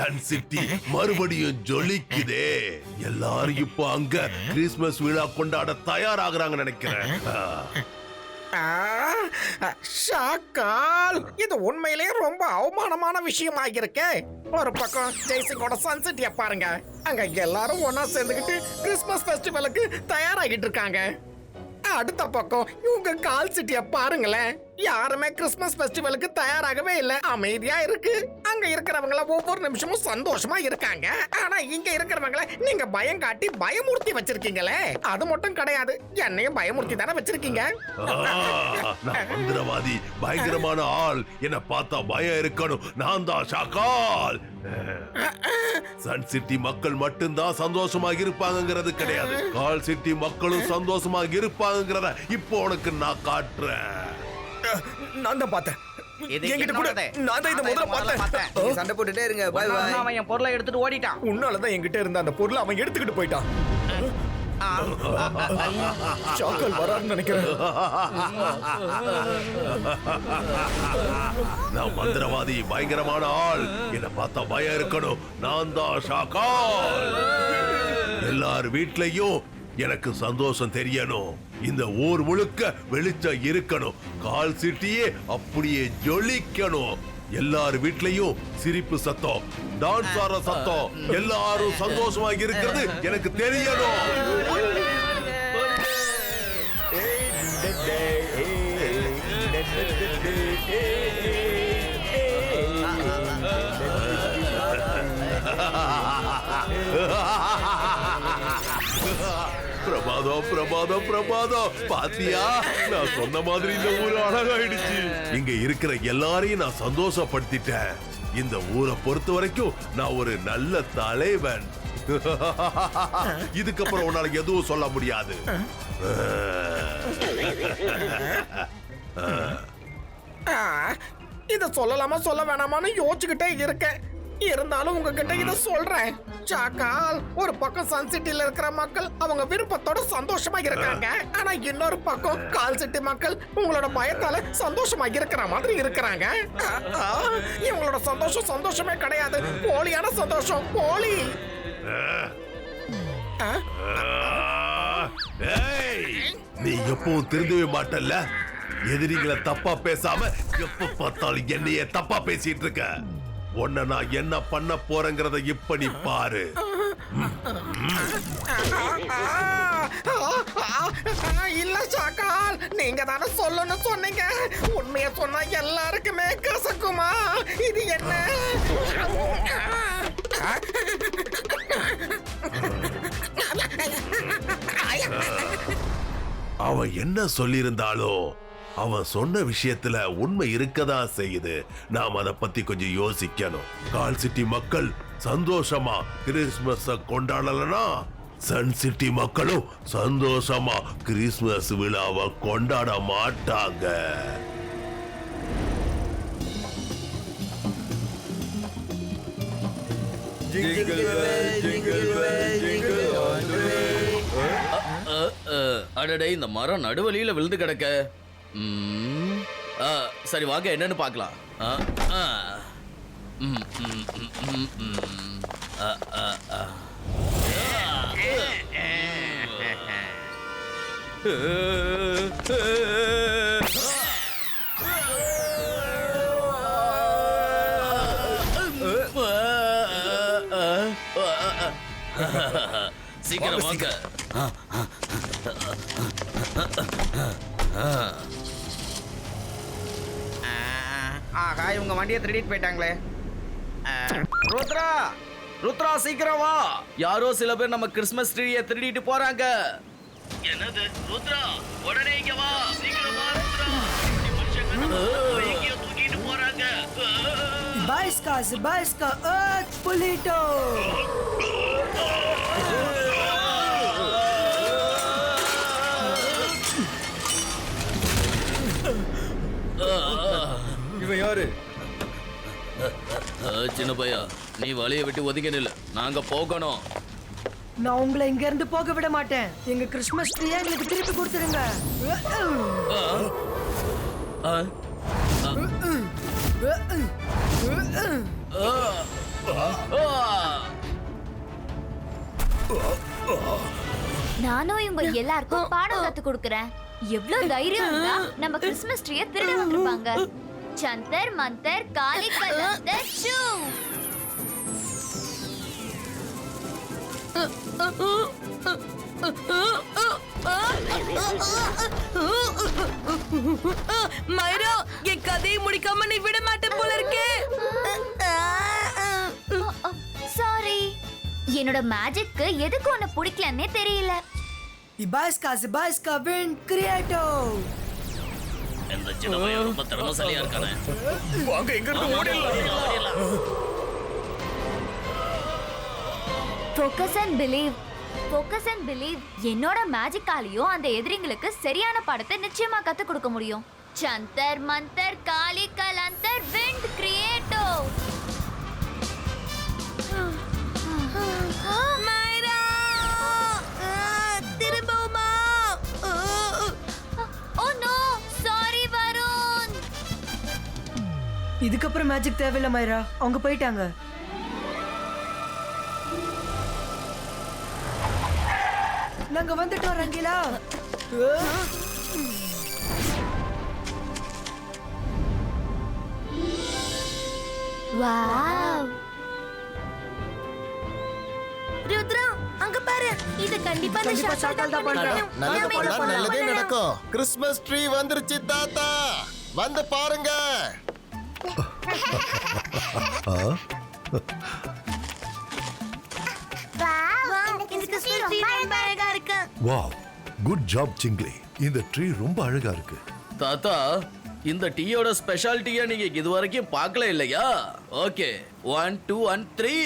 Sun city மறுபடியும் ஜொலிக்குதே. எல்லாரும் இப்போ அங்க கிறிஸ்துமஸ் விழா கொண்டாட தயாராகிறாங்க நினைக்கிறேன். ஷாக்கால், இது உண்மையிலேயே ரொம்ப அவமானமான விஷயமாகிருக்கே. ஒரு பக்கம் ஜெய்சிங்கோட சன் சிட்டிய பாருங்க, அங்க எல்லாரும் ஒன்னா சேர்ந்துக்கிட்டு கிறிஸ்துமஸ் ஃபெஸ்டிவலுக்கு தயாராகிட்டு இருக்காங்க. அடுத்த பக்கம் இவங்க கால் சிட்டிய பாருங்களேன், யாருமே கிறிஸ்துமஸ் ஃபெஸ்டிவலுக்கு தயாராகவே இல்ல, அமைதியா இருக்கு. அங்க இருக்கிறவங்கள ஒவ்வொரு நிமிஷமும் சந்தோஷமா இருக்காங்க. ஆனா இங்க இருக்கிறவங்கள நீங்க பயம் காட்டி பயமுறுத்தி வச்சிருக்கீங்களே. அது மட்டும் கிடையாது, என்னையும் பயமுறுத்தி தானே வச்சிருக்கீங்க. நான் மந்திரவாதி, பயங்கரமான ஆள். என்ன பார்த்தா பயம் இருக்கணும். நான் தான் ஷாக்கால். சன் சிட்டி மக்கள் மட்டும்தான் சந்தோஷமாக இருப்பாங்கிறது கிடையாது, கால் சிட்டி மக்களும் சந்தோஷமாக இருப்பாங்கிறத இப்போ உனக்கு நான் காட்டுறேன். நான் தான் பார்த்தேன். சண்டை போட்டுட்டே இருங்க. அவன் என் பொருளை எடுத்துட்டு ஓடிட்டான். உன்னாலதான் என்கிட்ட இருந்த அந்த பொருளை அவன் எடுத்துக்கிட்டு போயிட்டான். ஷாக்கால் வரான்னு நினைக்கிறேன். நான் மந்திரவாதி, பயங்கரமான ஆள். என்ன பார்த்தா பயம் இருக்கணும். நான் தான் ஷாக்கால். எல்லார் வீட்லயும் எனக்கு சந்தோஷம் தெரியணும். இந்த ஊர் முழுக்க வெளிச்சம் இருக்கணும். கால் சிட்டியே அப்படியே ஜொலிக்கணும். எல்லார் வீட்லயும் சிரிப்பு சத்தம், டான்ஸ் ஆடுற சத்தம், எல்லாரும் சந்தோஷமாக இருக்கிறது எனக்கு தெரியணும். பிரபாதம் பிரபாதம் பிரபாதம். பாத்தியா, நான் சொன்ன மாதிரி இந்த ஊர் அழகாயிடுச்சு. இங்க இருக்கிற எல்லாரையும் நான் சந்தோஷப்படுத்திட்டேன். இந்த ஊரை பொறுத்த வரைக்கும் நான் ஒரு நல்ல தலைவன். இதுக்கப்புறம் உன்னால எதுவும் சொல்ல முடியாது. இத சொல்லலாமா சொல்ல வேணாமான்னு யோசிச்சுக்கிட்டே இருக்கேன். இருந்தாலும் உங்ககிட்ட இத சொல்றேன். சாக்கால், ஒரு பக்கம் சன் சிட்டில இருக்கிற மக்கள் அவங்க விருப்பத்தோட சந்தோஷமா இருக்காங்க. ஆனா இன்னொரு பக்கம் கால் சிட்டி மக்கள் உங்களோட பயத்தால சந்தோஷமா இருக்கிற மாதிரி இருக்கிறாங்க. இவங்களோட சந்தோஷம் சந்தோஷமே கிடையாது, போலியான சந்தோஷம், போலி. நீ எப்பவும் திருந்தவே மாட்டல்ல. எதிரிகளை தப்பா பேசாம எப்ப பார்த்தாலும் என்னையே தப்பா பேசிட்டு இருக்க. உன்னை நான் என்ன பண்ண போறேங்கிறத இப்ப நீ பாரு. இல்ல சாக்கால், நீங்க தானே சொல்லணும்னு சொன்னீங்க. உண்மையை சொன்னா எல்லாருக்குமே கசக்குமா? இது என்ன? அவன் என்ன சொல்லியிருந்தாலும் அவன் சொன்ன விஷயத்துல உண்மை இருக்கதான் செய்யுது. நாம் அதை பத்தி கொஞ்சம் யோசிக்கணும். கால் சிட்டி மக்கள் சந்தோஷமா கிறிஸ்துமஸ் கொண்டாடலனா சன் சிட்டி மக்களும் சந்தோஷமா கிறிஸ்துமஸ் விழாவை கொண்டாட மாட்டாங்க. அடடே, இந்த மரம் நடுவழியில விழுந்து கிடக்க. சரி வாங்க, என்னன்னு பார்க்கலாம். சீக்கிரம் வாங்க. ஆகா, இவங்க வண்டியை திருடிட்டு போயிட்டாங்களே. ருத்ரா, ருத்ரா சீக்கிரம் வா. யாரோ சில பேர் நம்ம கிறிஸ்துமஸ் ட்ரீயை திருடிட்டு போறாங்க. என்னது ருத்ரா, உடனே இங்க வா, சீக்கிரம் வா ருத்ரா. எங்கேயோ தூக்கிட்டு போறாங்க. Baisca, Pulito! இவன் யாரு? சின்ன பையா, நீ வழியை விட்டு ஒதுங்க நில்லு, நாங்க போகணும். நான் உங்களை இங்க இருந்து போக விட மாட்டேன். எங்க கிறிஸ்துமஸ் ட்ரீயை எங்களுக்கு திருப்பி கொடுத்துருங்க. நானும் இவங்க எல்லாருக்கும் பாடம் கத்து கொடுக்கறேன். எவ்வளவு தைரியம் இருந்தா நம்ம கிறிஸ்மஸ் ட்ரீயை திருட வந்திருப்பாங்க. ஜந்தர் மந்தர் காலி கலந்தர் ஷூ. மைரா, என் கதையை முடிக்காம நீ விட மாட்டேன் போல இருக்கே. சாரி, என்னோட மேஜிக்கு எதுக்கு உன்னை பிடிக்கலன்னே தெரியல. இபாஸ்கா வின் கிரியேட்டோ. இந்த சின்ன பையன் ரொம்ப திறமைசாலியா இருக்கானே. வாங்க எங்க இருந்து ஓடிடலாம். Focus and believe. Focus and believe. என்னோட மேஜிக்காலையும் அந்த எதிரிங்களுக்கு சரியான பாடத்தை நிச்சயமா கத்து கொடுக்க முடியும். ஜந்தர் மந்தர் காலி கலந்தர் விண்ட் கிரியேட்டோ. மைரா, திரும்பவுமா? Oh no, sorry Varun. இதுக்கப்புறம் மேஜிக் தேவையில்ல மைரா, அவங்க போயிட்டாங்க. நாங்க வந்துட்டோம் ரங்கீலா. வாவ். ருத்ரா, அங்க பாரு. இது கண்டிப்பா அந்த ஷாக்கால் தான் பண்றான். நல்லது பண்ணா நல்லதே நடக்கும். கிறிஸ்மஸ் ட்ரீ வந்துருச்சு தாத்தா, வந்து பாருங்க. Wow, good job சிங்லி. இந்த ட்ரீ ரொம்ப அழகா இருக்கு. தாத்தா, இந்த டீயோட ஸ்பெஷாலிட்டியை நீங்க இதுவரைக்கும் பார்க்கல இல்லையா? Okay, 1 2 1 3.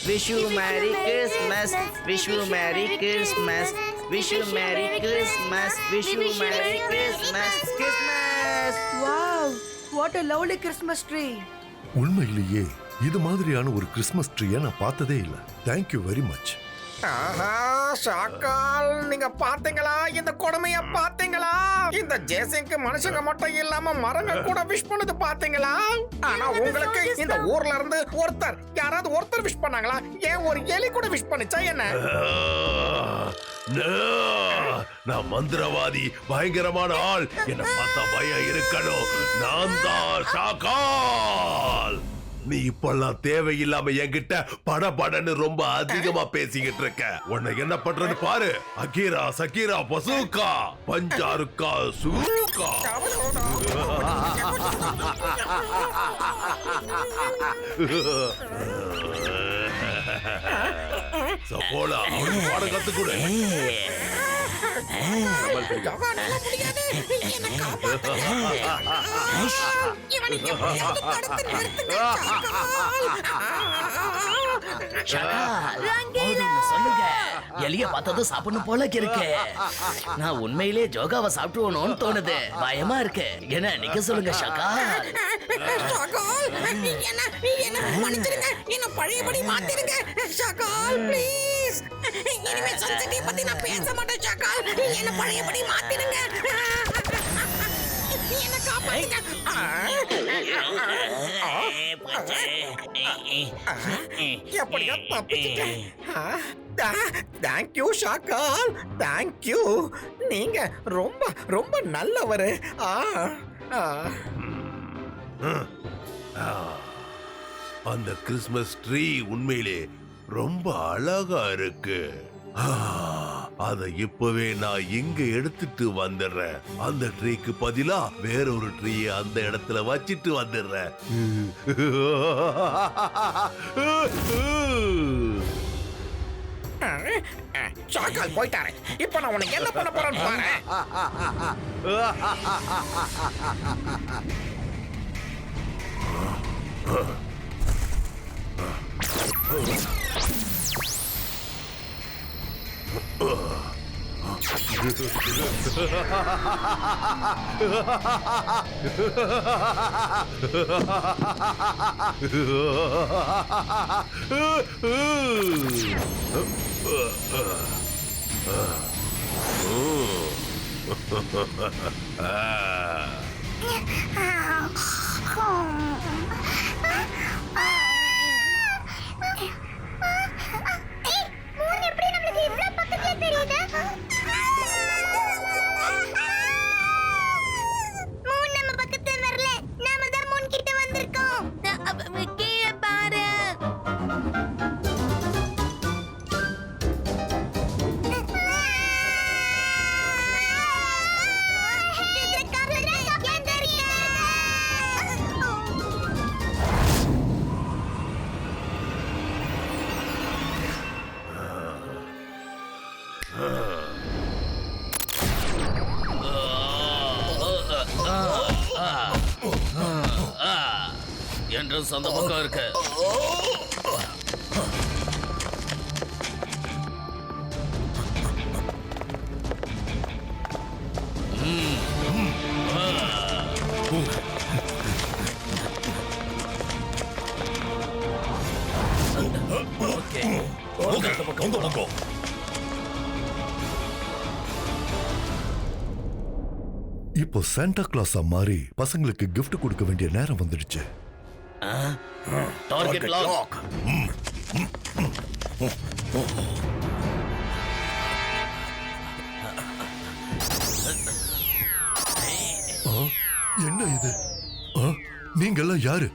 Wish you merry Christmas, wish you merry Christmas, wish you merry Christmas, wish you merry Christmas, Christmas. Wow, what a lovely Christmas tree. உண்மையிலேயே இது மாதிரியான ஒரு கிறிஸ்மஸ் ட்ரீயை நான் பார்த்ததே இல்லை. Thank you very much. ஆஹா, ஷாக்கால், நீங்க பாத்தீங்களா? இந்த கொடுமைய பாத்தீங்களா? இந்த ஜேசனுக்கு மனுஷங்க மட்டும் இல்லாம மரங்கள் கூட விஷ் பண்ணுது பாத்தீங்களா? ஆனா உங்களுக்கு இந்த ஊர்ல இருந்து யாராவது ஒருத்தர் விஷ் பண்ணாங்களா? ஏன் ஒரு எலி கூட விஷ் பண்ணுச்சா என்ன? நான் மந்திரவாதி, பயங்கரமான ஆள். என்ன பார்த்தா பயம் இருக்கணும். நான் தான் ஷாக்கால். நீ இப்பெல்லாம் தேவையில்லாம என்கிட்ட படபடன்னு ரொம்ப அதிகமா பேசிக்கிட்டு இருக்க. உன்னை என்ன பண்றது பாரு. அகீரா சகீரா பசூக்கா பஞ்சாருக்கா சூக்கா. சபோலா, அவனுக்கு பாடம் கத்துக்கூட. சொல்லுங்க, எலிய பார்த்தது சாப்பிடணும் போல இருக்கு. நான் உண்மையிலே ஜோகாவை சாப்பிட்டுவணும்னு தோணுது. பயமா இருக்கு. என்ன நீங்க சொல்லுங்க ஷாக்கா. என்ன பழையபடி மாத்திருங்க ஷாக்கால், ப்ளீஸ். இனிமே சன்செட்டை பத்தி நான் பேச மாட்டேன் ஷாக்கால். என்ன பழையபடி மாத்திருங்க. என்ன காப்பாத்துங்க. எப்படியா தப்பிச்சிட்டேன். Thank you ஷாக்கால், thank you. நீங்க ரொம்ப ரொம்ப நல்லவரு. அந்த கிறிஸ்மஸ் ட்ரீ உண்மையிலே ரொம்ப அழகா இருக்கு. அத இப்பவே நான் இங்க எடுத்துட்டு வந்துடுறேன். அந்த ட்ரீக்கு பதிலா வேறொரு ட்ரீ அந்த இடத்துல வச்சிட்டு வந்துடுறேன். ஷாக்கால் போயிட்டாரு. இப்ப நான் உனக்கு என்ன பண்ண போறேன்னு பாரு. என்ட்ரன்ஸ் அந்த பக்கம் இருக்கு. ஓகே, உங்க பக்கம். இப்போ சாண்டா கிளாஸா மாறி பசங்களுக்கு gift கொடுக்க வேண்டிய நேரம் வந்துடுச்சு. Target lock. என்ன இது? நீங்க எல்லாம் யாரு?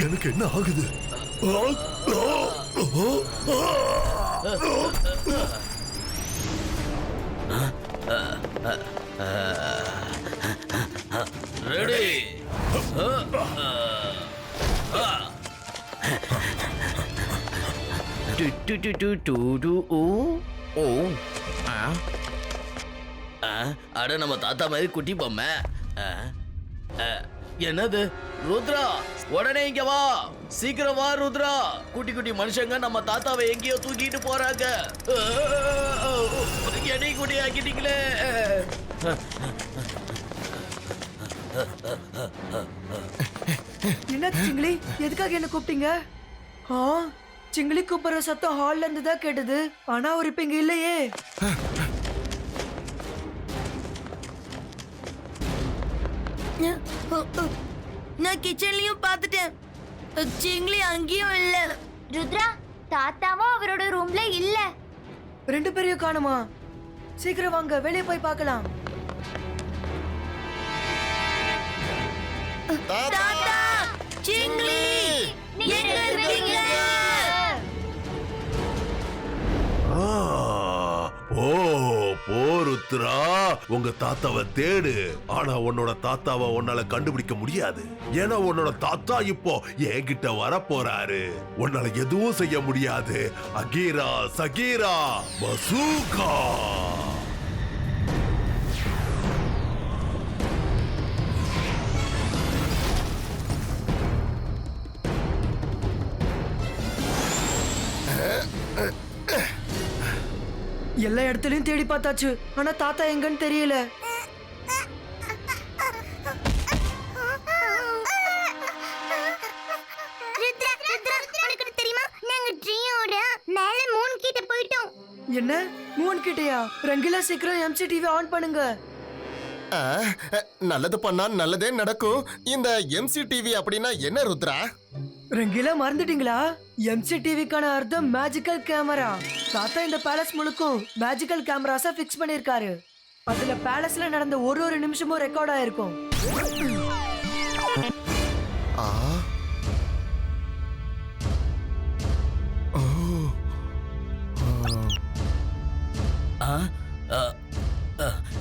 எனக்கு என்ன ஆகுது? ரெடி. அட நம்ம தாத்தா மாதிரி குட்டி பொம்மை. என்னது ருத்ரா, உடனே இங்க வா, சீக்கிரம் வா ருத்ரா. குட்டி குட்டி மனுஷங்க நம்ம தாத்தாவை எங்கேயோ தூக்கிட்டு போறாங்க. என்னை குட்டி ஆக்கிட்டீங்களே. என்ன சிங்கிளி, எதுக்காக என்ன கூப்பிட்டீங்க? சிங்கிளி கூப்பிடுற சத்தம் ஹால்ல இருந்து தான் கேட்டது. ஆனா அவர் இப்ப இங்க இல்லையே. நான் கிச்சன்லயும் பார்த்துட்டேன். சிங்கிளி அங்கேயும் இல்ல. ருத்ரா, தாத்தாவும் அவரோட ரூம்ல இல்ல. ரெண்டு பேரையும் காணுமா? சீக்கிரம் வாங்க, வெளியே போய் பார்க்கலாம். தாத்தா, சிங்கிளி எங்க இருக்கீங்க? ருத்ரா, உங்க தாத்தாவை தேடு. ஆனா உன்னோட தாத்தாவை உன்னால கண்டுபிடிக்க முடியாது. ஏன்னா உன்னோட தாத்தா இப்போ என்கிட்ட வர போறாரு. உன்னால எதுவும் செய்ய முடியாது. Ahira சகீரா bazooka. எல்லா இடத்துலயும் தேடி பார்த்தாச்சு, ஆனா தாத்தா எங்கன்னு தெரியல. என்ன மூன் கிட்டயா? ரங்கிலா சீக்கிரம் எம்சிடிவி ஆன் பண்ணுங்க. நல்லது பண்ணா நல்லதே நடக்கும். இந்த எம்சிடிவி அப்படின்னா என்ன ருத்ரா? ரங்கிலா மறந்துட்டீங்களா? எம்சிடிவிக்கான அர்த்தம் மேஜிக்கல் கேமரா. தாத்தா இந்த பேலஸ் முழுக்கும் மேஜிக்கல் கேமராஸா ஃபிக்ஸ் பண்ணிருக்காரு. அதுல பேலஸ்ல நடந்த ஒரு நிமிஷமும் ரெக்கார்ட் ஆயிருக்கும்.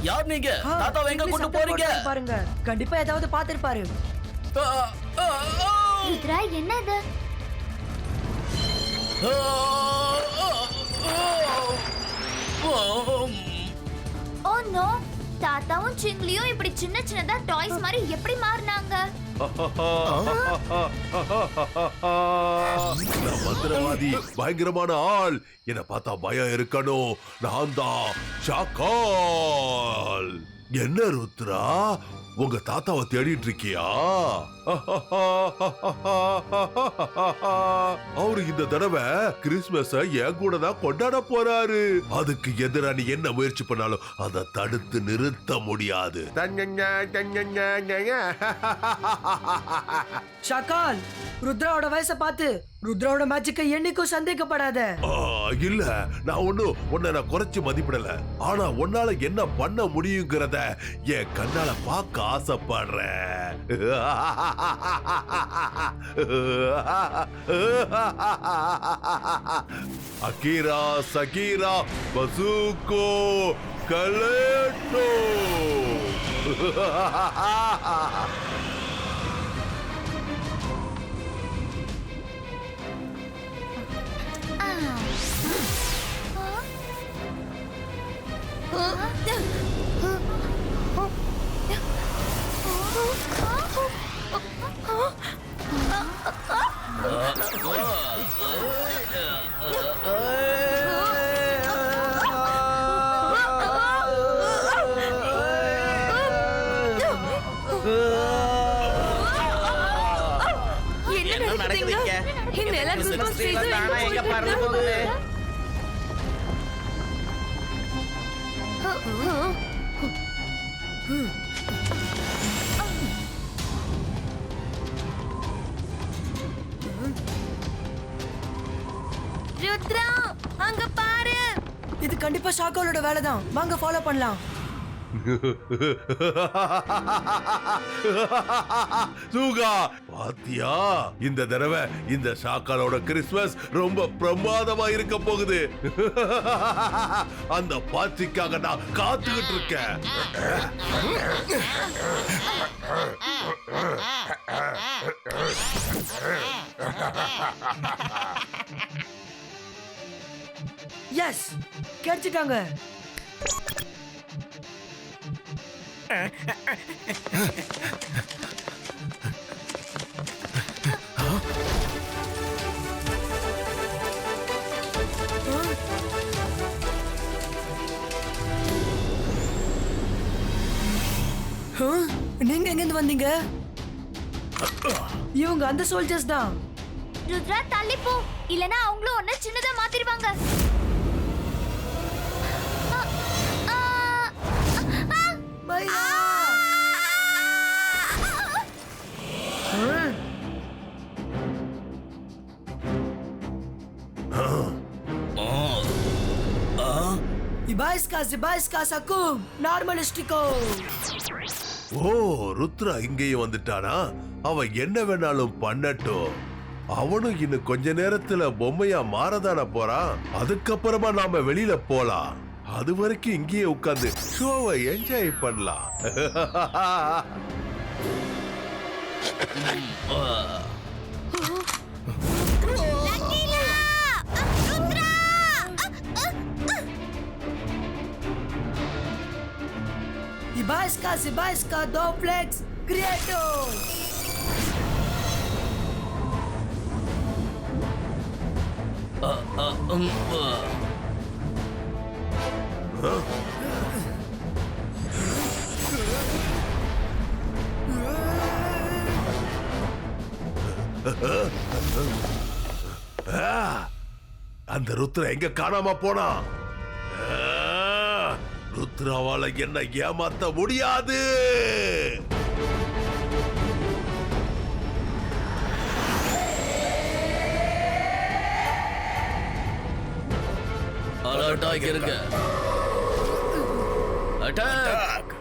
யார் நீங்க? தாத்தாவை எங்க கொண்டு போறீங்க? பாருங்க, கண்டிப்பா ஏதாவது பாத்திருப்பாரு. ருத்ரா, என்னது? ஓ நோ, தாத்தாவும் சிங்கிலியும் இப்படி சின்ன சின்னதா டாய்ஸ் மாதிரி எப்படி மாறினாங்க? நான் மந்திரவாதி, பயங்கரமான ஆள். என்ன பார்த்தா பயம் இருக்கணும். நான் தான் ஷாக்கால். என்ன ருத்ரா, உங்க தாத்தாவை தேடிட்டு இருக்கியா? அவரு இந்த தடவை கிறிஸ்துமஸ் என் கூட தான் கொண்டாட போறாரு. அதுக்கு எதிரா நீ என்ன முயற்சி பண்ணாலும் அதை தடுத்து நிறுத்த முடியாது. ஷாக்கால், ருத்ராவோட வயசை பார்த்து ருத்ராவோட மேஜிக்கை என்னைக்கும் சந்தேகப்படாத. இல்ல, நான் உன்னை நான் குறைச்சு மதிப்பிடல. ஆனா உன்னால என்ன பண்ண முடியுங்கிறத என் கண்ணால பார்க்க ஆசைப்படுறேன். அகீரா சகீரா பசூகோ கலேட்டோ. என்ன நடக்குதுங்க? இந்த எல்லா கிறிஸ்மஸ் ட்ரீஸும் தானா எங்க பறந்து போகுது? ருத்ரா அங்க பாரு. இது கண்டிப்பா ஷாக்காலோட வேலை தான். வாங்க ஃபாலோ பண்ணலாம். சூகா பாத்தியா, இந்த தடவை இந்த ஷாக்காலோட கிறிஸ்மஸ் ரொம்ப பிரமாதமா இருக்க போகுது. அந்த பாத்திக்காக நான் காத்துக்கிட்டு இருக்கேன். எஸ், கிடைச்சிட்டாங்க. நீங்க எங்க இருந்து வந்தீங்க? இவங்க அந்த சோல்ஜர்ஸ் தான். ருத்ரா தள்ளி போ, இல்லனா அவங்களும் ஒன்ன சின்னதா மாத்திடுவாங்க. பையா. Ibaiska sakum normalistico. ஓ, ருத்ரா இங்கேயும் வந்துட்டானா? அவன் என்ன வேணாலும் பண்ணட்டும். அவனும் இன்னும் கொஞ்ச நேரத்துல பொம்மையா மாறதான போறான். அதுக்கப்புறமா நாம வெளியில போலாம். அது வரைக்கும் இங்கேயே உட்கார்ந்து ஷோவை என்ஜாய் பண்ணலாம். Ibaiska Doplex Creator. அந்த ருத்ரா எங்க காணாம போனா? ருத்ராவால என்ன ஏமாத்த முடியாது. அலர்ட்டா இருங்க. அட்டாக்.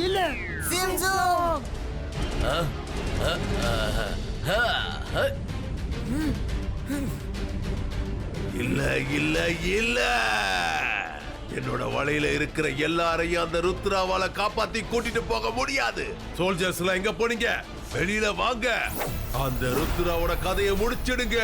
இல்ல சின்சோ. இல்ல இல்ல இல்ல, என்னோட வலையில இருக்கிற எல்லாரையும் அந்த ருத்ராவால காப்பாத்தி கூட்டிட்டு போக முடியாது. சோல்ஜர்ஸ் எல்லாம் எங்க போனீங்க? வெளியில வாங்க. அந்த ருத்ராவோட கதையை முடிச்சிடுங்க.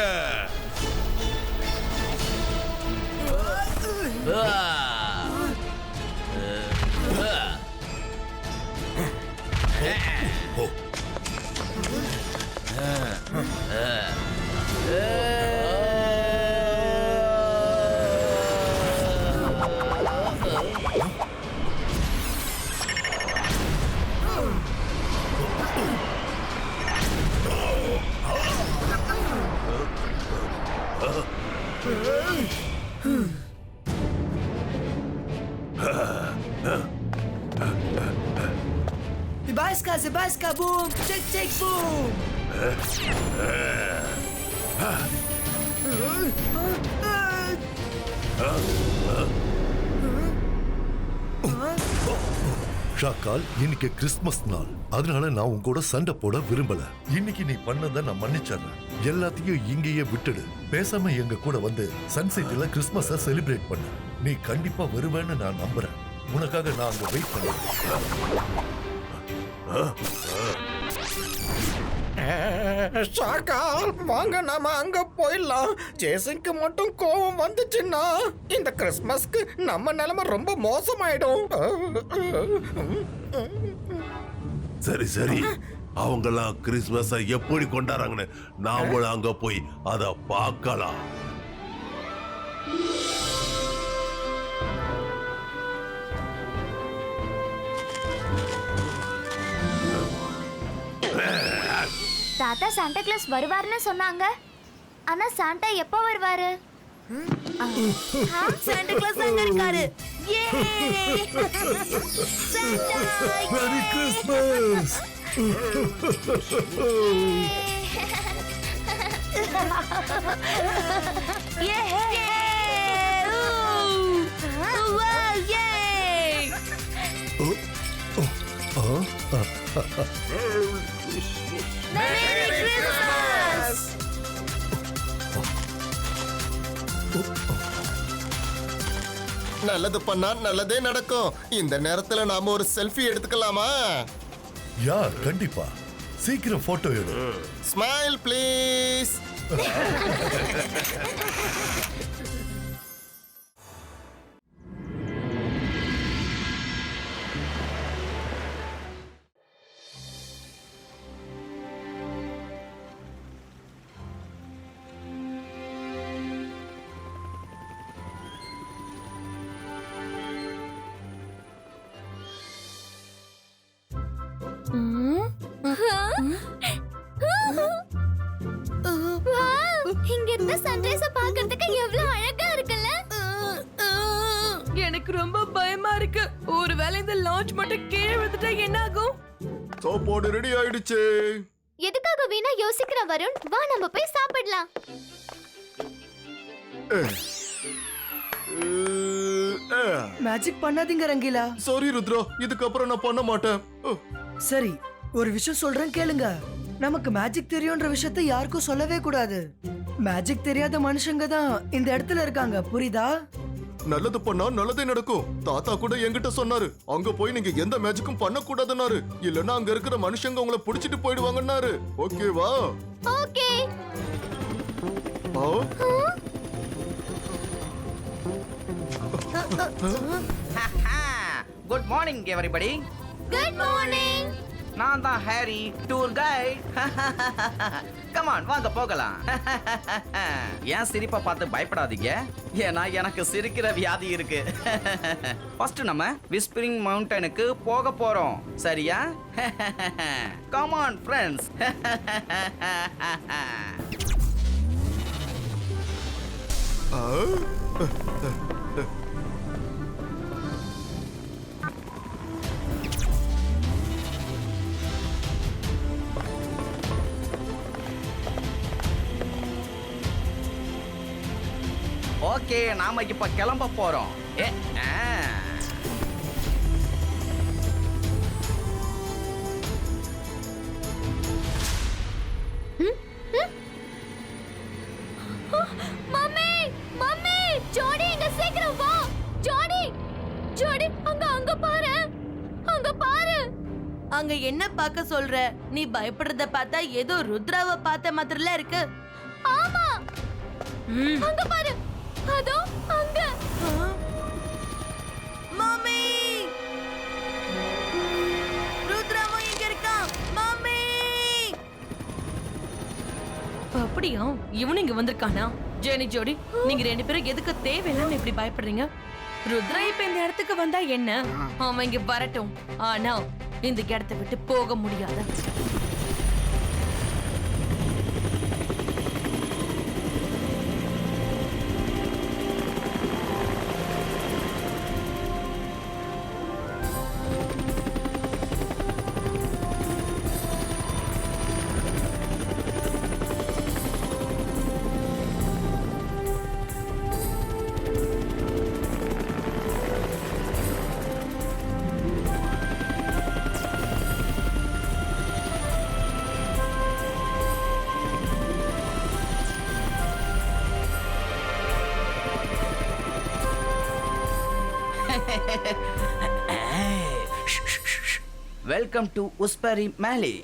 Ibaiska boom, check boom. ஷாக்கால், இன்னைக்கு கிறிஸ்துமஸ் நாள். அதனால நான் உன் கூட சண்டை போட விரும்பல. இன்னைக்கு நீ பண்ணதை நான் மன்னிச்சிடுறேன். எல்லாத்தையும் இங்கேயே விட்டுடு. பேசாம எங்க கூட வந்து சன்செட்ல கிறிஸ்துமஸ செலிப்ரேட் பண்ணு. நீ கண்டிப்பா வருவேன்னு நான் நம்புறேன். உனக்காக நான் அங்க வெயிட் பண்ணுறேன். ஷாக்கால், வாங்க நாம அங்க போயிடலாம். ஜேசனுக்கு மட்டும் கோவம் வந்துச்சுன்னா இந்த கிறிஸ்மஸ்க்கு நம்ம நிலைமை ரொம்ப மோசமாயிடும். சரி சரி, அவங்கெல்லாம் கிறிஸ்துமஸ எப்படி கொண்டாடுறாங்கன்னு நாமளும் அங்க போய் அத பார்க்கலாம். தாத்தா சாண்டா கிளாஸ் வருவாருன்னு சொன்னாங்க. ஆனா சாண்டா எப்போ வருவாரு? சாண்டா கிளாஸ் அங்க இருக்காரு. யே! சாண்டா! Merry Christmas. யே! வாவ்! யே! Merry Christmas! நல்லது பண்ணா நல்லதே நடக்கும். இந்த நேரத்துல நாம ஒரு செல்ஃபி எடுத்துக்கலாமா? யார்? கண்டிப்பா. சீக்கிரம் போட்டோ எடு. Smile please. இங்க இருந்து சன்ரைஸ பார்க்கிறதுக்கு எவ்வளவு அழகா இருக்குல்ல. எனக்கு ரொம்ப பயமா இருக்கு. ஒருவேளை இந்த லான்ச் மட்டும் கீழே விழுந்துட்டா என்ன ஆகும்? சாப்பாடு ரெடி ஆயிடுச்சு. எதுக்காக வீணா யோசிக்கிற வருண்? வா நம்ம போய் சாப்பிடலாம். மேஜிக் பண்ணாதீங்க ரங்கீலா. சாரி ருத்ரா, இதுக்கப்புறம் நான் பண்ண மாட்டேன். சரி, ஒரு விஷயம் சொல்றேன் கேளுங்க. நமக்கு மேஜிக் தெரியும்ன்ற விஷயத்தை யாருக்கும் சொல்லவே கூடாது. மேஜிக் தெரியாத மனுஷங்க தான் இந்த இடத்துல இருக்காங்க, புரியுதா? நல்லது பண்ணா நல்லதே நடக்கும். தாத்தா கூட என்கிட்ட சொன்னாரு, அங்க போய் நீங்க எந்த மேஜிக்கும் பண்ண கூடாதுன்னாரு. இல்லன்னா அங்க இருக்கிற மனுஷங்க உங்களை புடிச்சிட்டு போயிடுவாங்கன்னாரு. ஓகேவா? Okay. Good morning everybody. Good morning. நான் தான் ஹாரி, டூர் கைட். கமான் வாங்க போகலாம். ஏன் சிரிப்பை பார்த்து பயப்படாதீங்க, ஏன்னா எனக்கு சிரிக்கிற வியாதி இருக்கு. ஃபர்ஸ்ட் நம்ம விஸ்பரிங் மவுண்டனுக்கு போக போறோம், சரியா? Come on friends. ஓகே, நாம இப்ப கிளம்ப போறோம். மம்மி மம்மி, ஜோடி இங்க சீக்கிரம் வா. ஜோடி ஜோடி, அங்க பாரு, அங்க பாரு. அங்க என்ன பார்க்க சொல்ற? நீ பயப்படுறத பார்த்தா ஏதோ ருத்ராவை பார்த்த மாதிரில இருக்கு. ஆமா, அங்க பாரு, அதோ அங்க. மாமி, ருத்ராவும் இங்க இருக்கான். மாமி, அப்படியா? இவனு இங்க வந்திருக்கானா? ஜெனி ஜோடி, நீங்க ரெண்டு பேரும் எதுக்கு தேவையில்லாம இப்படி பயப்படுறீங்க? ருத்ரா இப்ப இந்த இடத்துக்கு வந்தா என்ன? அவன் இங்க வரட்டும், ஆனா இந்த இடத்தை விட்டு போக முடியாது. வெல்கம் டு உஸ்பரி மேலி.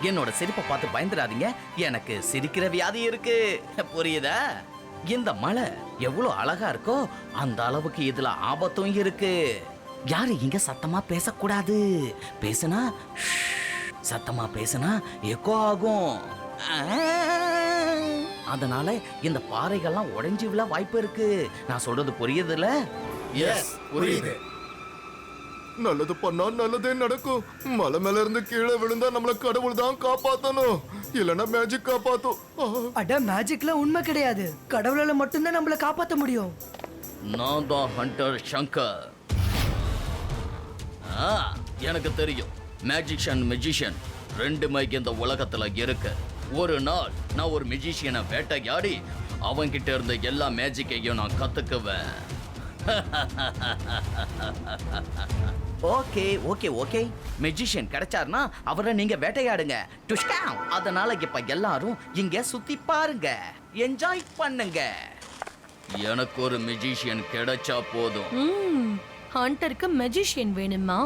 என்னோட சிரிப்பை பார்த்து பயந்துடாதீங்க. எனக்கு சிரிக்கிற வியாதி இருக்கு, புரியுதா? இந்த மலை எவ்வளவு அழகா இருக்கோ அந்த அளவுக்கு இதுல ஆபத்தும் இருக்கு. யாரு இங்க சத்தமா பேசக்கூடாது. பேசுனா சத்தமா பேசுனா எக்கோ ஆகும். அதனால இந்த பாறைகள்லாம் உடைஞ்சு விழ வாய்ப்பு இருக்கு. நான் சொல்றது புரியுதுல? எஸ், புரியுது. நல்லது பண்ணா நல்லதே நடக்கும். மலை மேல இருந்து கீழே விழுந்தா நம்மள கடவுள் தான் காப்பாத்தணும், இல்லனா மேஜிக் காப்பாத்தும். அட மேஜிக்ல உண்மை கிடையாது. கடவுளால மட்டும்தான் நம்மள காப்பாத்த முடியும். நான் தான் ஹண்டர் சங்கர். எனக்கு தெரியும், மேஜிஷியன் மெஜிஷியன் ரெண்டுமே இந்த உலகத்துல இருக்கு. ஒரு நாள் நான் ஒரு மெஜிஷியனை வேட்டையாடி அவன்கிட்ட இருந்த எல்லா மேஜிக்கையும் நான் கத்துக்குவேன். Okay okay okay. மெஜிஷியன் கிடைச்சாருன்னா அவரை நீங்க வேட்டையாடுங்க. டுஷ்காம். அதனால இப்ப எல்லாரும் இங்க சுத்தி பாருங்க, என்ஜாய் பண்ணுங்க. எனக்கு ஒரு மெஜிஷியன் கிடைச்சா போதும். ஹண்டருக்கு மெஜிஷியன் வேணுமா?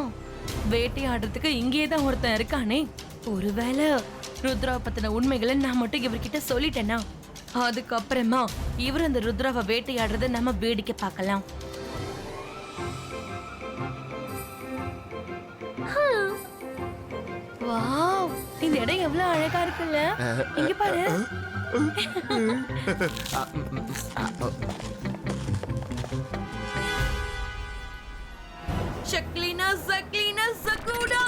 வேட்டையாடுறதுக்கு இங்கே தான் ஒருத்தன் இருக்கானே. ஒருவேளை ருத்ரா பத்தின உண்மைகளை நான் மட்டும் இவர்கிட்ட சொல்லிட்டேன்னா அதுக்கப்புறமா இவர் அந்த ருத்ராவை வேட்டையாடுறத நம்ம வேடிக்கை பார்க்கலாம். வாவ், இந்த இடம் எவ்வளவு அழகா இருக்குல்ல. இங்க பாரு. ஷக்லினா சக்லினா சகுடா.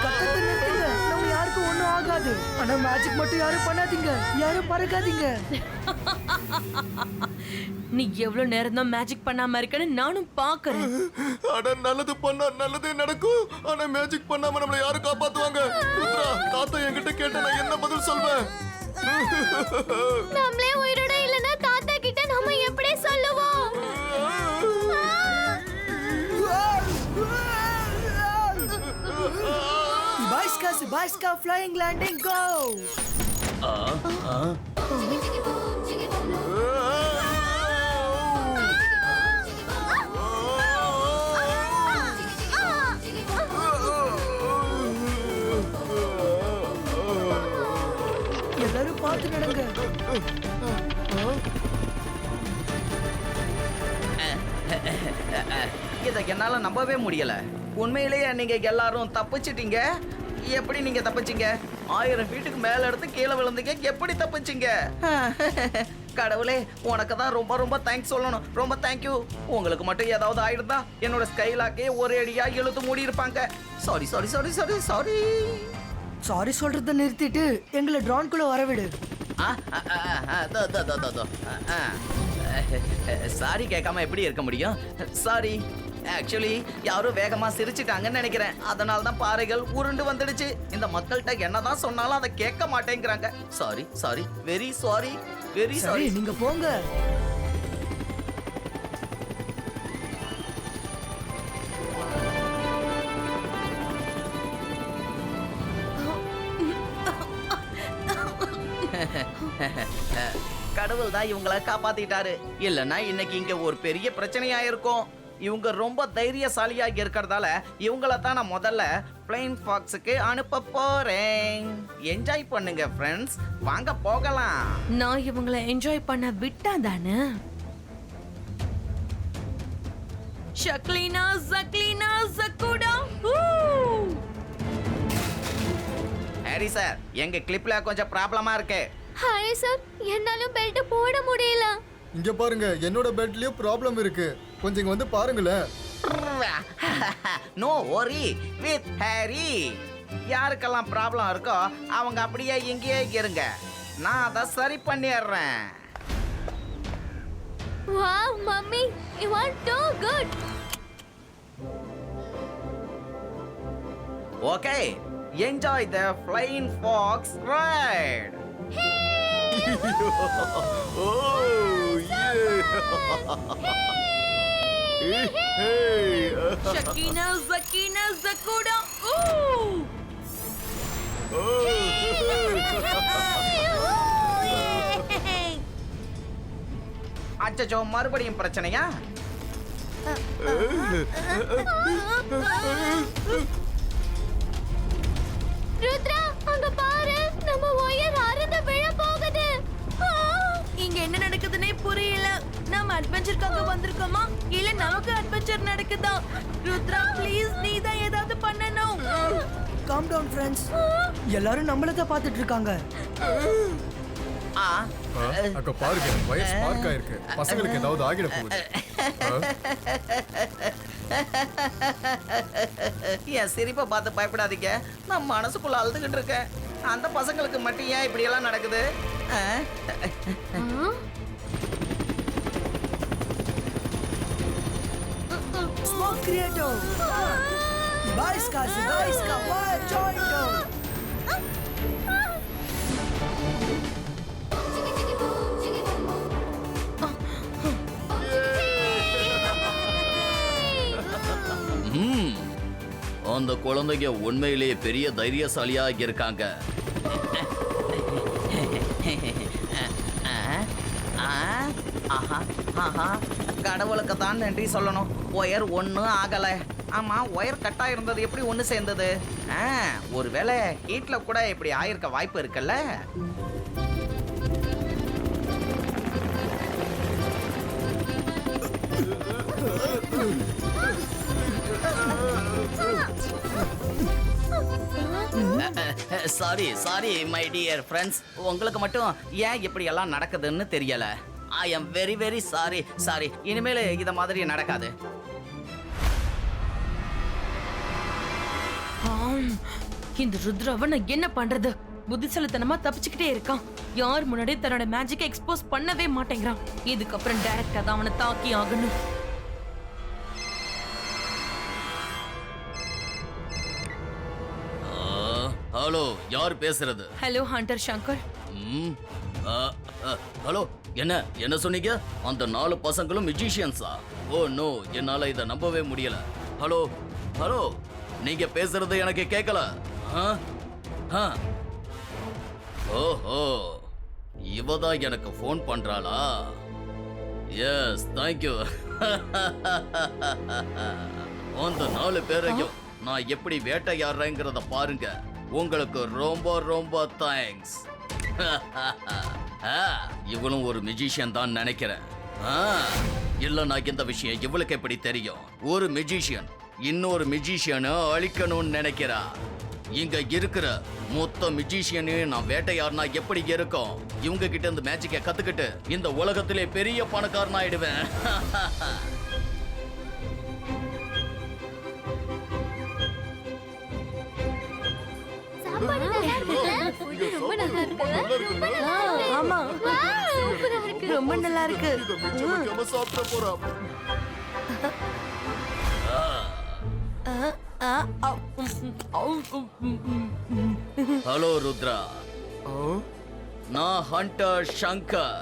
கத்தத்தை நிறுத்துங்க. நம்ம யாருக்கும் ஒண்ணும் ஆகாது. ஆனா மேஜிக் மட்டும் யாரும் பண்ணாதீங்க, யாரும் பறக்காதீங்க. நீ எவ்வளவு நேரம் தான் மேஜிக் பண்ணாம இருக்கன்னு நானும் பாக்குறேன். அட நல்லது பண்ணா நல்லதே நடக்கும். ஆனா மேஜிக் பண்ணாம நம்மள யாரு காப்பாத்துவாங்க? ருத்ரா, தாத்தா என்கிட்ட கேட்ட நான் என்ன பதில் சொல்வேன்? நம்மளே உயிரோட இல்லனா தாத்தா கிட்ட நம்ம எப்படி சொல்லுவோம்? Sebastian flying landing go. எல்லாரும் பார்த்து நடங்க. இதை என்னால நம்பவே முடியல. உண்மையிலேயே நீங்க எல்லாரும் தப்பிச்சிட்டீங்க. எப்படி நீங்க தப்பிச்சீங்க? 1000 ஃபீட்டுக்கு மேல எடுத்து கீழே விழுந்தீங்க. எப்படி தப்பிச்சீங்க? கடவுளே, உனக்கு தான் ரொம்ப ரொம்ப தேங்க்ஸ் சொல்லணும். ரொம்ப தேங்க்யூ. உங்களுக்கு மட்டும் ஏதாவது ஆயிடுதா என்னோட ஸ்கைலாக்கே ஒரு அடியா இழுத்து மூடி இருப்பாங்க. Sorry sorry sorry sorry sorry. Sorry சொல்றத நிறுத்திட்டு எங்களை ட்ரோன்குள்ள வரவிடு. சாரி கேட்காம எப்படி இருக்க முடியும்? சாரி. ஆக்சுவலி யாரும் வேகமா சிரிச்சிட்டாங்கன்னு நினைக்கிறேன். அதனால தான் பாறைகள் உருண்டு வந்துடுச்சு. இந்த மக்கள்கிட்ட என்னதான் சொன்னாலும் அதை கேட்க மாட்டேங்கிறாங்க. Sorry sorry, very sorry, very sorry. நீங்க போங்க. கடவுள் தான் இவங்களை காப்பாத்திட்டாரு. இல்லைன்னா இன்னைக்கு இங்க ஒரு பெரிய பிரச்சனையா இருக்கும். இவங்க ரொம்ப தைரியசாலியா இருக்கிறதால இவங்கள தான் நான் முதல்ல பிளைன் ஃபாக்ஸுக்கு அனுப்ப போறேன். என்ஜாய் பண்ணுங்க ஃப்ரெண்ட்ஸ், வாங்க போகலாம். நான் இவங்களை என்ஜாய் பண்ண விட்டா தானே. ஷக்லினா சக்லினா சகுடா. ஹாரி சார், எங்க கிளிப்ல கொஞ்சம் ப்ராப்ளமா இருக்கு. ஹாரி சார், என்னாலும் பெல்ட் போட முடியல. இங்க பாருங்க, என்னோட பெட்லயும் ப்ராப்ளம் இருக்கு. கொஞ்சம் இங்க வந்து பாருங்களேன். நோ வரி வித் ஹாரி. யாருக்கெல்லாம் ப்ராப்ளம் இருக்கோ அவங்க அப்படியே இங்கேயே இருங்க, நான் அதை சரி பண்ணிடுறேன். Wow, mummy, you are too good. Okay, enjoy the flying fox ride. ஷக்கீனா ஜக்கீனா ஜக்கூடா ஊ அச்சச்சோ, மறுபடியும் பிரச்சனையா? ருத்ரா, அங்க பாரு, நம்ம ஒயர் அறுந்து விழ போகுது. இங்க என்ன நடக்குதுன்னே புரியல. நம்ம அட்வென்ச்சர்க்காக வந்திருக்கோமா இல்ல நமக்கு அட்வென்ச்சர் நடக்குதா? ருத்ரா ப்ளீஸ், நீ தான் ஏதாவது பண்ணணும். காம் டவுன் ஃப்ரெண்ட்ஸ், எல்லாரும் நம்மள தான் பார்த்துட்டு இருக்காங்க. அங்க பாருங்க, வயர் ஸ்பார்க் ஆயிருக்கு. பசங்களுக்கு ஏதாவது ஆகிட போகுது. என் சிரிப்பை பார்த்து பயப்படாதீங்க. நான் மனசுக்குள்ள அழுதுகிட்டு இருக்கேன். அந்த பசங்களுக்கு மட்டும் ஏன் இப்படி எல்லாம் நடக்குது? ஸ்மோக் கிரியேட்டர் பாய்ஸ்கா வா ஜாயின் டவுன். அந்த குழந்தைங்க உண்மையிலேயே பெரிய தைரியசாலியா இருக்காங்க. கடவுளுக்கு தான் நன்றி சொல்லணும். ஒயர் ஒன்றும் ஆகல. ஆமா, ஒயர் கட்டா இருந்தது எப்படி ஒன்று சேர்ந்தது? ஒருவேளை ஹீட்ல கூட இப்படி ஆயிருக்க வாய்ப்பு இருக்குல்ல? சாரி மை டியர் ஃப்ரெண்ட்ஸ், உங்களுக்கு மட்டும் ஏன் இப்படி எல்லாம் நடக்குதுன்னு தெரியல. I am very very sorry. இனிமேல் இத மாதிரி நடக்காது. இந்த ருத்ராவை நான் என்ன பண்றது? புத்திசாலித்தனமா தப்பிச்சுக்கிட்டே இருக்கான். யார் முன்னாடி தன்னோட மேஜிக்கை எக்ஸ்போஸ் பண்ணவே மாட்டேங்கிறான். இதுக்கப்புறம் டைரக்டா தான் அவனை தாக்கி ஆகணும். ஹலோ, யார் பேசுறது? Hello Hunter Shankar. ஹலோ, என்ன சொன்னீங்க? அந்த 4 பசங்களும் மியூசிஷியன்ஸா? ஓ நோ, என்னால இதை நம்பவே முடியல. ஹலோ, நீங்க பேசுறது எனக்கு கேட்கல. ஓஹோ, இவதான் எனக்கு ஃபோன் பண்றாளா? S, thank you. அந்த 4 பேரையும் நான் எப்படி வேட்டையாடுறேங்கிறத பாருங்க. உங்களுக்கு ரொம்ப ரொம்ப தேங்க்ஸ். இவளும் ஒரு மியூசிஷியன் தான் நினைக்கிறேன். இல்ல, நான் இந்த விஷயம் இவளுக்கு எப்படி தெரியும்? ஒரு மியூசிஷியன் இன்னொரு மியூசிஷியனை அழிக்கணும்னு நினைக்கிறா. இங்க இருக்கிற மொத்த மியூசிஷியனையும் நான் வேட்டையாடினா எப்படி இருக்கும்? இவங்க கிட்ட இருந்து மேஜிக்கை கத்துக்கிட்டு இந்த உலகத்திலே பெரிய பணக்காரன் ஆயிடுவேன். சாப்பாடு நல்லா இருக்குல்ல? ரொம்ப நல்லா இருக்குல்ல? ஆமா, சூப்பரா இருக்கு. ரொம்ப நல்லா இருக்கு. இதை மிச்சம் வைக்காம சாப்பிட போறான். ஹலோ ருத்ரா, நான் ஹண்டர் சங்கர்.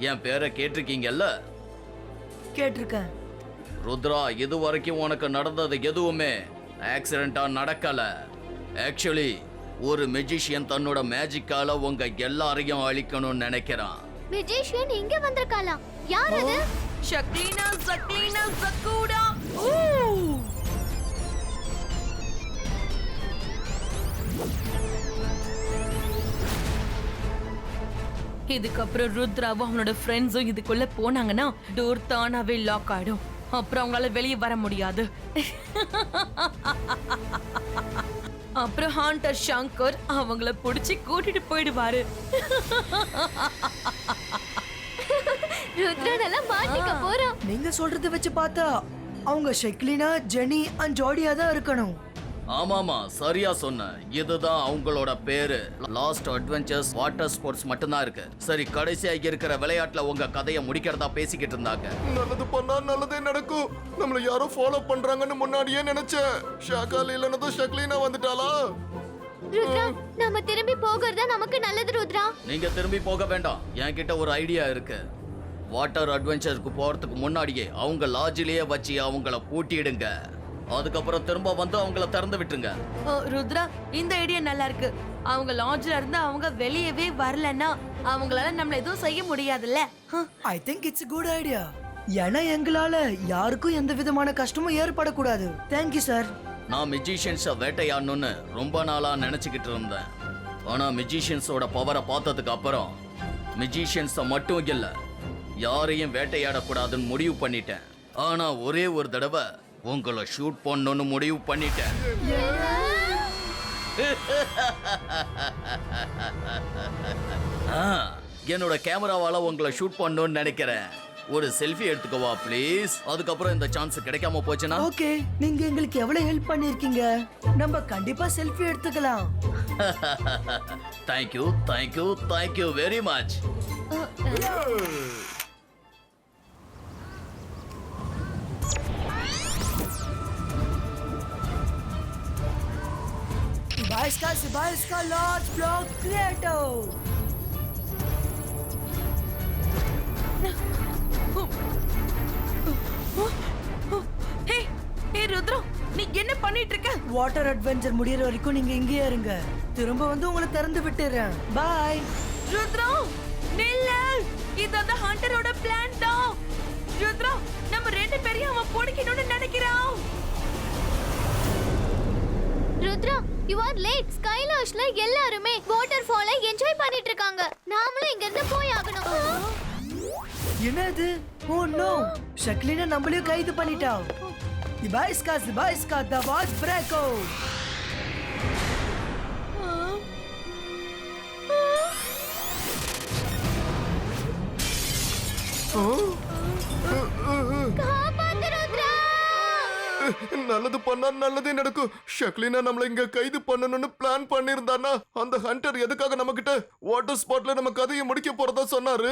என் பேரை கேட்டிருக்கீங்கல்ல? கேட்டிருக்கேன். ருத்ரா, இது வரைக்கும் உனக்கு நடந்தது எதுவுமே ஆக்சிடென்டா நடக்கல. ஆக்சுவலி ஒரு மெஜிஷியன் தன்னோட மேஜிக்கால உங்க எல்லாரையும் அழிக்கணும்னு நினைக்கிறான். மெஜிஷியன் இங்க வந்திருக்காளாம். யார் அது? ஷக்லீனா ஜக்லீனா ஜக்கூடா ஊ இதுக்கப்புறம் ருத்ராவும் அவனோட ஃப்ரெண்ட்ஸும் இதுக்குள்ள போனாங்கன்னா டோர் தானாவே லாக் ஆயிடும். அப்புறம் அவங்களால வெளியே வர முடியாது. அப்புறம் ஹாண்டர் சங்கர் அவங்கள பிடிச்சி கூட்டிட்டு போயிடுவாரு. ருத்ரா நல்லா மாட்டிக்க போறான். நீங்க சொல்றத வச்சு பார்த்தா அவங்க ஷெக்லினா, ஜெனி அண்ட் ஜோடியா தான் இருக்கணும். ஆமாமா, சரியா சொன்ன. இதுதான் அவங்களோட பேரு. லாஸ்ட் அட்வென்ச்சர்ஸ் வாட்டர் ஸ்போர்ட்ஸ் மட்டும்தான் இருக்கு. சரி, கடைசியா இருக்கிற விளையாட்டுல உங்க கதையை முடிக்கிறதா பேசிக்கிட்டு இருந்தாங்க. நல்லது பண்ணா நல்லதே நடக்கும். நம்மள யாரோ ஃபாலோ பண்றாங்கன்னு முன்னாடியே நினைச்சேன். ஷாக்கால் இல்லனதும் ஷக்லீனா வந்துட்டாளா? ருத்ரா நாம திரும்பி போகிறதா நமக்கு நல்லது ருத்ரா. நீங்க திரும்பி போக வேண்டாம். என்கிட்ட ஒரு ஐடியா இருக்கு. வாட்டர் அட்வென்ச்சருக்கு போறதுக்கு முன்னாடியே அவங்க லாட்ஜிலேயே வச்சு அவங்கள பூட்டிடுங்க. அதுக்கப்புறம் திரும்ப வந்து அவங்கள திறந்து விட்டுருங்க. ருத்ரா, இந்த ஐடியா நல்லா இருக்கு. அவங்க லாட்ஜ்ல இருந்து அவங்க வெளியவே வரலன்னா அவங்களால நம்மள எதுவும் செய்ய முடியாதுல்ல. I think it's good idea. ஏன்னா எங்களால யாருக்கும் எந்த விதமான கஷ்டமும் ஏற்படக்கூடாது. Thank you sir. நான் மியூசிஷியன்ஸை வேட்டையாடணும்னு ரொம்ப நாளா நினைச்சுக்கிட்டு இருந்தேன். ஆனா மியூசிஷியன்ஸோட பவரை பார்த்ததுக்கு அப்புறம் மியூசிஷியன்ஸை மட்டும் இல்ல யாரையும் வேட்டையாடக்கூடாதுன்னு முடிவு பண்ணிட்டேன். ஆனா ஒரே ஒரு தடவை உங்களை ஷூட் பண்ணணும்னு முடிவு பண்ணிட்டேன். என்னோட கேமராவால உங்களை ஷூட் பண்ணணும்னு நினைக்கிறேன். ஒரு செல்ஃபி எடுத்துக்கவா ப்ளீஸ். அதுக்கப்புறம் இந்த சான்ஸ் கிடைக்காம போச்சுன்னா ஓகே, நீங்க எங்களுக்கு எவ்வளவு ஹெல்ப் பண்ணிருக்கீங்க. நம்ம கண்டிப்பா செல்ஃபி எடுத்துக்கலாம். Thank you thank you thank you very much. Sibaiska Lodge Block Creator. ஹே ருத்ரா, நீ என்ன பண்ணிட்டு இருக்க? வாட்டர் அட்வென்ச்சர் முடியற வரைக்கும் நீங்க இங்கேயே இருங்க. திரும்ப வந்து உங்களை திறந்து விட்டுறேன். பை. ருத்ரா நில்லு, இது அந்த ஹண்டரோட பிளான் தான். ருத்ரா, நம்ம ரெண்டு பேரையும் அவன் பிடிக்கணும்னு நினைக்கிறான். Rudra you are late. ஸ்கைலாஷ்ல எல்லாரும் வாட்டர் ஃபாலை என்ஜாய் பண்ணிட்டு இருக்காங்க. நாமளும் இங்க இருந்து போய் ஆகணும். என்னது? ஓ நோ, ஷக்லினா நம்மளையும் கைது பண்ணிட்டா. Sibaiska the watch breako. காப்பாத்து ருத்ரா. நல்லது பண்ணா நல்லதே நடக்கும். ஷக்லினா நம்மள இங்க கைது பண்ணணும்னு பிளான் பண்ணிருந்தானா அந்த ஹண்டர் எதுக்காக நம்ம கிட்ட வாட்டர் ஸ்பாட்ல நம்ம கதையை முடிக்க போறதா சொன்னாரு?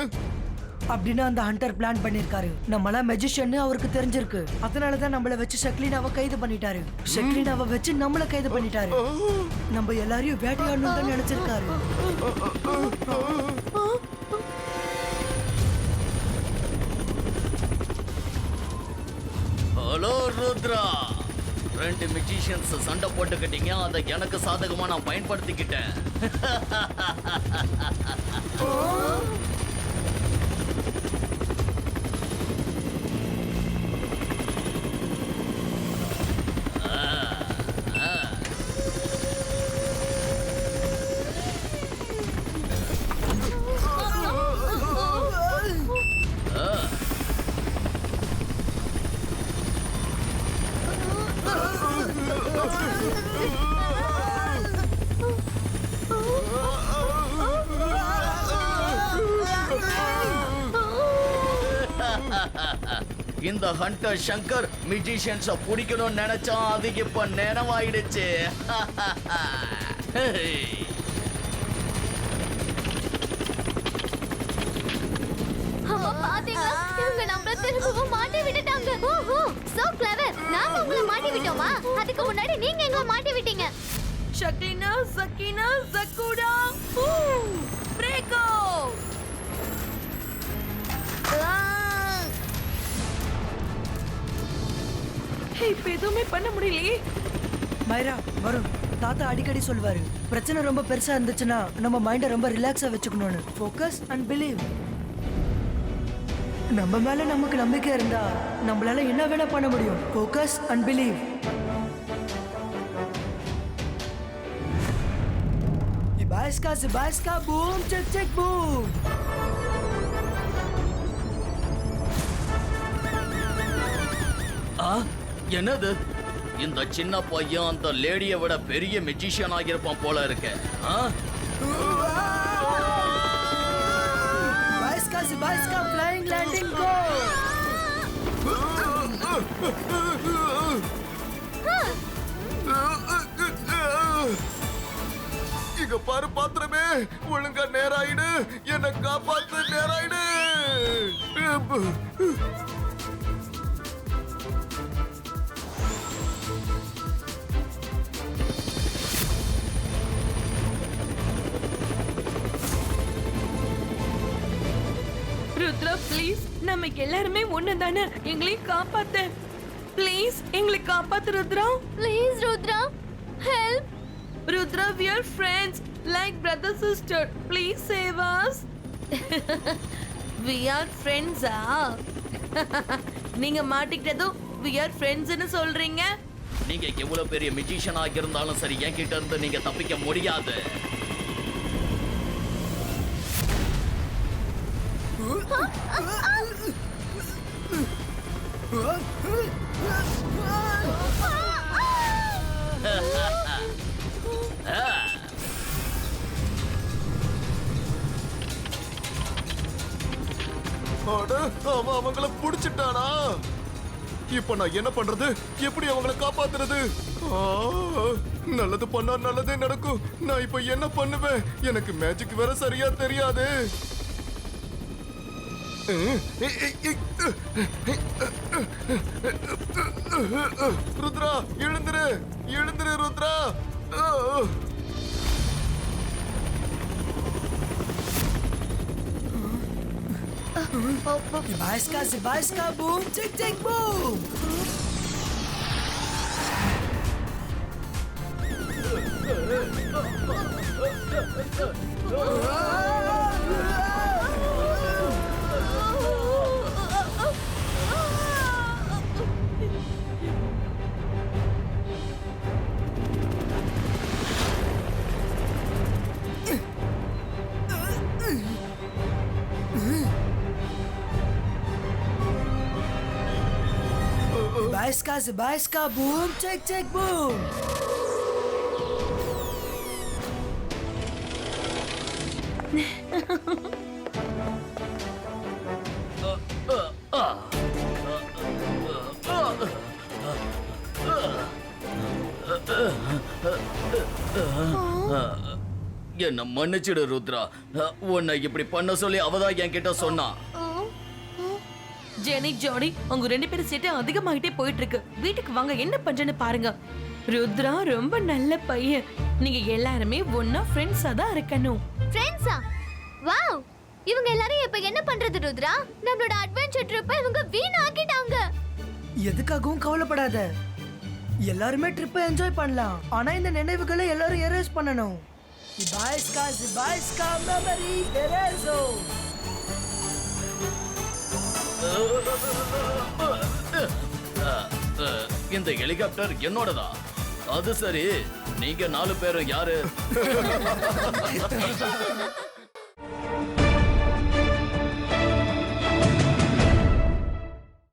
அப்படின்னா அந்த ஹண்டர் பிளான் பண்ணிருக்காரு. நம்மள மெஜிஷியன் அவருக்கு தெரிஞ்சிருக்கு. அதனாலதான் நம்மள வச்சு ஷக்லினாவை கைது பண்ணிட்டாரு. ஷக்லினாவை வச்சு நம்மள கைது பண்ணிட்டாரு. நம்ம எல்லாரையும் வேட்டையாடணும் தான் நினைச்சிருக்காரு. ஹலோ ருத்ரா, ரெண்டு மியூசிஷியன்ஸ் சண்டை போட்டுக்கிட்டீங்க. அதை எனக்கு சாதகமா நான் பயன்படுத்திக்கிட்டேன். இந்த ஹண்டர் சங்கர் மியூசிஷியன்ஸை பிடிக்கணும்னு நினைச்சா அது இப்ப நினைவாயிடுச்சு. பாத்தீங்களா, இவங்க நம்மள திரும்பவும் மாட்டி விட்டுட்டாங்க. ஓஹோ, சோ கிளவர். நாம உங்களை மாட்டி விட்டோமா? அதுக்கு முன்னாடி நீங்க எங்களை மாட்டி விட்டீங்க. ஷக்லினா, சக்கீனா, சக்குடா, பிரேக்கோ. இப்ப எதுவுமே பண்ண முடியலையே. மைரா, வரும். தாத்தா அடிக்கடி சொல்வாரு, பிரச்சனை ரொம்ப பெருசா இருந்துச்சுன்னா நம்ம மைண்ட ரொம்ப ரிலாக்ஸா வச்சுக்கணும்னு. Focus and believe. நம்ம மேல நமக்கு நம்பிக்கை இருந்தா நம்மளால என்ன வேணா பண்ண முடியும். Focus and believe. Sibaiska boom check check boom. என்னது? இந்த சின்ன பையன் அந்த லேடியை விட பெரிய மெஜிஷியன் ஆகியிருப்பான் போல இருக்கு. Sibaiska flying landing go. இங்க பாரு பாத்திரமே, ஒழுங்கா நேராயிடு. என்ன காப்பாத்து, நேராயிடு. ருத்ரா ப்ளீஸ், நம்ம எல்லாருமே ஒண்ணு தானே, எங்களையும் காப்பாத்து ப்ளீஸ், எங்களை காப்பாத்து Rudra. Please Rudra, help. Rudra, we are friends like brother sister, please save us. We are friends நீங்க மாட்டிக்கிட்டதும் we are friends னு சொல்றீங்க. நீங்க எவ்வளவு பெரிய மியூசிஷியன் ஆகியிருந்தாலும் சரி, என்கிட்ட இருந்து நீங்க தப்பிக்க முடியாது. அட, அவன் அவங்கள புடிச்சிட்டானா? இப்ப நான் என்ன பண்றது? எப்படி அவங்கள காப்பாத்துறது? ஆ, நல்லது பண்ணா நல்லதே நடக்கும். நான் இப்ப என்ன பண்ணுவேன்? எனக்கு மேஜிக் வேற சரியா தெரியாது. ருத்ரா, எழுந்துரு எழுந்துரு Rudra. Zibaiska, boom, tick, tick, boom. Zibaiska, boom, tick, tick, boom. என்ன மன்னிச்சிடு ருத்ரா, உன்னை இப்படி பண்ண சொல்லி அவதான் என்கிட்ட சொன்னா. ஜெனி, ஜோடி, உங்க ரெண்டு பேரும் சீட்டு அதிகமாகிட்டே போயிட்டு இருக்கு. வீட்டுக்கு வாங்க, என்ன பண்றேன்னு பாருங்க. ருத்ரா ரொம்ப நல்ல பையன். நீங்க எல்லாருமே ஒன்னா ஃப்ரெண்ட்ஸா தான் இருக்கணும். ஃப்ரெண்ட்ஸா? வாவ்! இவங்க எல்லாரும் இப்ப என்ன பண்றது ருத்ரா? நம்மளோட அட்வென்ச்சர் ட்ரிப்பை இவங்க வீணாக்கிட்டாங்க. எதுக்காகவும் கவலைப்படாத. எல்லாருமே ட்ரிப்பை என்ஜாய் பண்ணலாம். ஆனா இந்த நினைவுகளை எல்லாரும் எரேஸ் பண்ணணும். Zibaiska, memory erazo. இந்த ஹெலிகாப்டர் என்னோடதா? அது சரி, நீங்க 4 பேரும் யாரு?